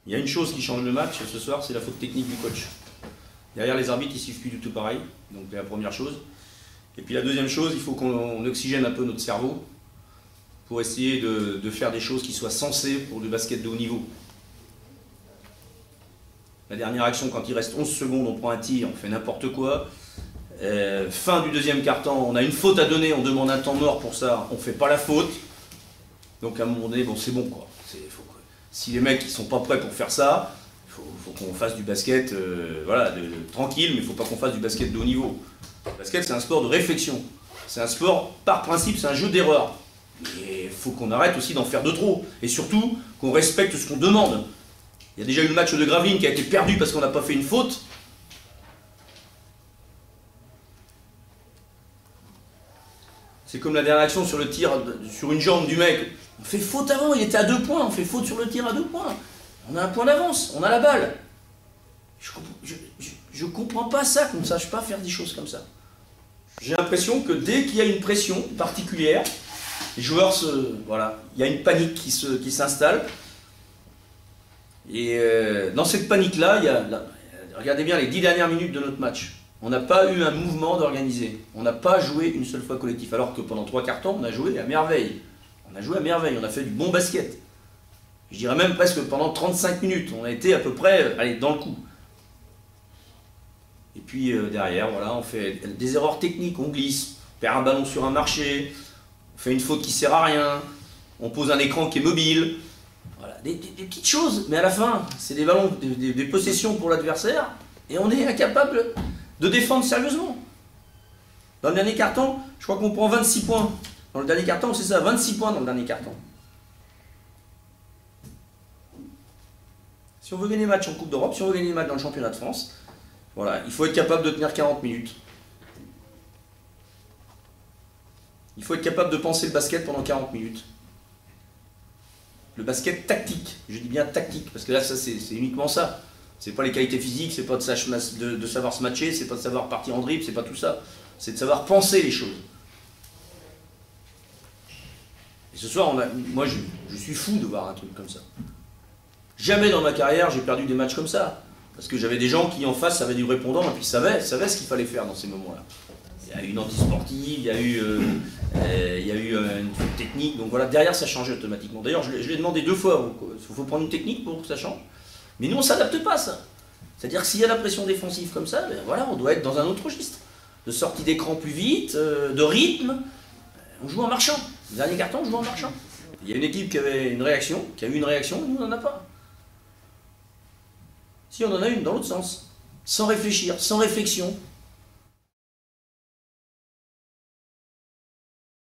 Il y a une chose qui change le match ce soir, c'est la faute technique du coach. Derrière les arbitres, ils ne sifflent plus du tout pareil, donc c'est la première chose. Et puis la deuxième chose, il faut qu'on oxygène un peu notre cerveau pour essayer de faire des choses qui soient sensées pour du basket de haut niveau. La dernière action, quand il reste 11 secondes, on prend un tir, on fait n'importe quoi. Fin du deuxième quart-temps, on a une faute à donner, on demande un temps mort pour ça, on ne fait pas la faute. Donc à un moment donné, bon, c'est bon quoi. Si les mecs ne sont pas prêts pour faire ça, il faut qu'on fasse du basket voilà, tranquille, mais il ne faut pas qu'on fasse du basket de haut niveau. Le basket, c'est un sport de réflexion. C'est un sport, par principe, c'est un jeu d'erreur. Mais il faut qu'on arrête aussi d'en faire de trop. Et surtout, qu'on respecte ce qu'on demande. Il y a déjà eu le match de Gravelines qui a été perdu parce qu'on n'a pas fait une faute. C'est comme la dernière action sur le tir, sur une jambe du mec. On fait faute avant, il était à 2 points, on fait faute sur le tir à 2 points. On a un point d'avance, on a la balle. Je comprends pas ça, qu'on ne sache pas faire des choses comme ça. J'ai l'impression que dès qu'il y a une pression particulière, les joueurs voilà, il y a une panique qui s'installe. Et dans cette panique-là, regardez bien les 10 dernières minutes de notre match. On n'a pas eu un mouvement d'organisé. On n'a pas joué une seule fois collectif. Alors que pendant 3 quarts temps, on a joué à merveille. On a joué à merveille, on a fait du bon basket. Je dirais même presque pendant 35 minutes. On a été à peu près allez, dans le coup. Et puis derrière, voilà, on fait des erreurs techniques, on glisse, on perd un ballon sur un marché, on fait une faute qui ne sert à rien, on pose un écran qui est mobile. Voilà, des petites choses, mais à la fin, c'est des ballons, des possessions pour l'adversaire, et on est incapable de défendre sérieusement. Dans le dernier quart-temps, je crois qu'on prend 26 points. Dans le dernier quart-temps, c'est ça, 26 points dans le dernier quart-temps. Si on veut gagner des matchs en Coupe d'Europe, si on veut gagner des matchs dans le championnat de France, voilà, il faut être capable de tenir 40 minutes. Il faut être capable de penser le basket pendant 40 minutes. Le basket tactique, je dis bien tactique, parce que là, ça, c'est uniquement ça. C'est pas les qualités physiques, c'est pas de savoir se matcher, c'est pas de savoir partir en dribble, c'est pas tout ça. C'est de savoir penser les choses. Et ce soir, moi, je suis fou de voir un truc comme ça. Jamais dans ma carrière, j'ai perdu des matchs comme ça. Parce que j'avais des gens qui, en face, savaient du répondant et puis savaient ce qu'il fallait faire dans ces moments-là. Il y a eu une anti-sportive, il y a eu une faute technique, donc voilà, derrière ça changeait automatiquement. D'ailleurs, je l'ai demandé 2 fois, il faut prendre une technique pour que ça change. Mais nous, on ne s'adapte pas à ça. C'est-à-dire que s'il y a la pression défensive comme ça, ben voilà, on doit être dans un autre registre. De sortie d'écran plus vite, de rythme, on joue en marchant. Le dernier carton, on joue en marchant. Il y a une équipe qui avait une réaction, qui a eu une réaction, nous, on n'en a pas. Si on en a une dans l'autre sens, sans réfléchir, sans réflexion,